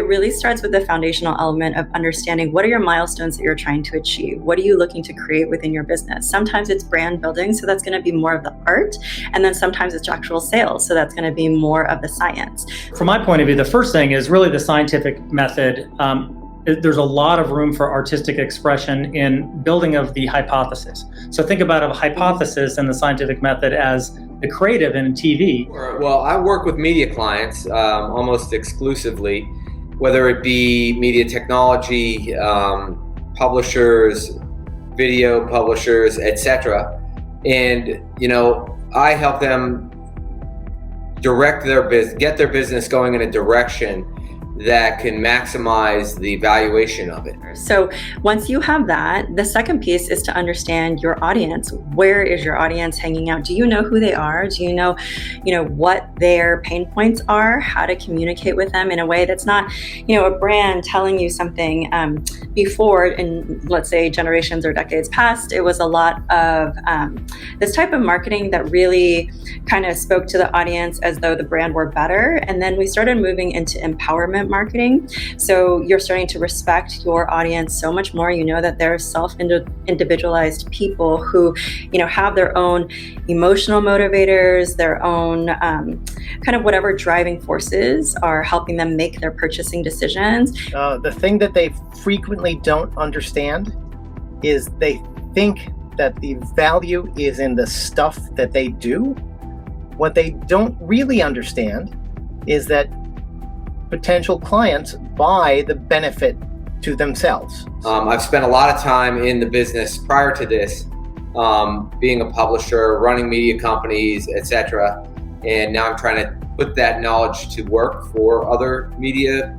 it really starts with the foundational element of understanding what are your milestones that you're trying to achieve? What are you looking to create within your business? Sometimes it's brand building, so that's going to be more of the art. And then sometimes it's actual sales, so that's going to be more of the science. From my point of view, the first thing is really the scientific method. There's a lot of room for artistic expression in building of the hypothesis. So think about a hypothesis and the scientific method as the creative in TV. Well, I work with media clients almost exclusively, whether it be media technology, publishers, video publishers, etc. And, I help them direct their business, get their business going in a direction that can maximize the valuation of it. So once you have that, the second piece is to understand your audience. Where is your audience hanging out? Do you know who they are? Do you know what their pain points are? How to communicate with them in a way that's not, a brand telling you something. Before, in let's say generations or decades past, it was a lot of this type of marketing that really kind of spoke to the audience as though the brand were better. And then we started moving into empowerment marketing. So you're starting to respect your audience so much more. You know that they're self-individualized people who, have their own emotional motivators, their own kind of whatever driving forces are helping them make their purchasing decisions. The thing that they frequently don't understand is they think that the value is in the stuff that they do. What they don't really understand is that potential clients buy the benefit to themselves. I've spent a lot of time in the business prior to this, being a publisher, running media companies, etc. And now I'm trying to put that knowledge to work for other media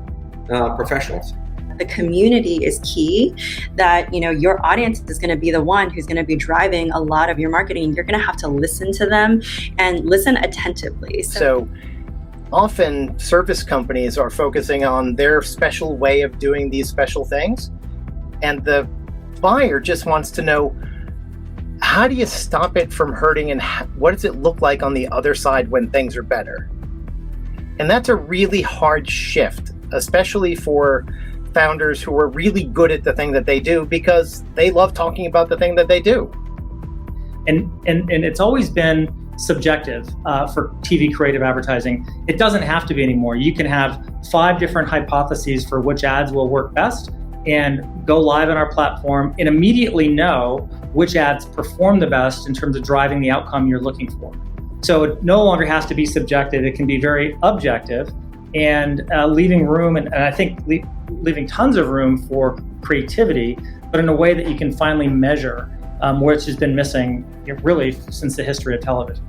professionals. The community is key, that your audience is going to be the one who's going to be driving a lot of your marketing. You're going to have to listen to them and listen attentively. So often service companies are focusing on their special way of doing these special things, and the buyer just wants to know, how do you stop it from hurting, and what does it look like on the other side when things are better? And that's a really hard shift, especially for founders who are really good at the thing that they do because they love talking about the thing that they do. And it's always been subjective for TV creative advertising. It doesn't have to be anymore. You can have 5 different hypotheses for which ads will work best and go live on our platform and immediately know which ads perform the best in terms of driving the outcome you're looking for. So it no longer has to be subjective. It can be very objective, and leaving room, and I think leaving tons of room for creativity, but in a way that you can finally measure, which has been missing really since the history of television.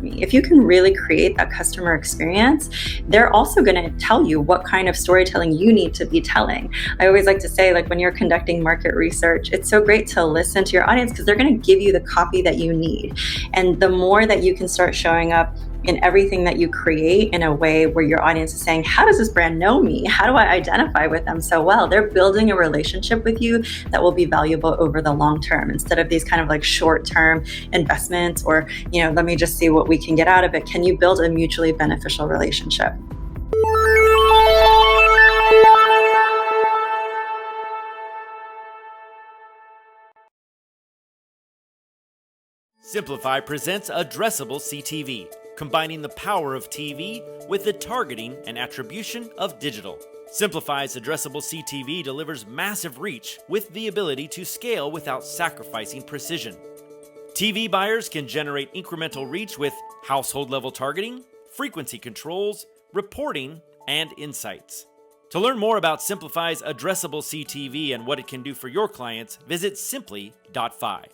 If you can really create that customer experience, they're also going to tell you what kind of storytelling you need to be telling. I always like to say, when you're conducting market research, it's so great to listen to your audience because they're going to give you the copy that you need. And the more that you can start showing up in everything that you create in a way where your audience is saying, how does this brand know me? How do I identify with them so well? They're building a relationship with you that will be valuable over the long term, instead of these kind of short-term investments or, let me just see what we can get out of it. Can you build a mutually beneficial relationship? Simplify presents Addressable CTV, combining the power of TV with the targeting and attribution of digital. Simplify's Addressable CTV delivers massive reach with the ability to scale without sacrificing precision. TV buyers can generate incremental reach with household-level targeting, frequency controls, reporting, and insights. To learn more about Simplify's Addressable CTV and what it can do for your clients, visit simply.fi.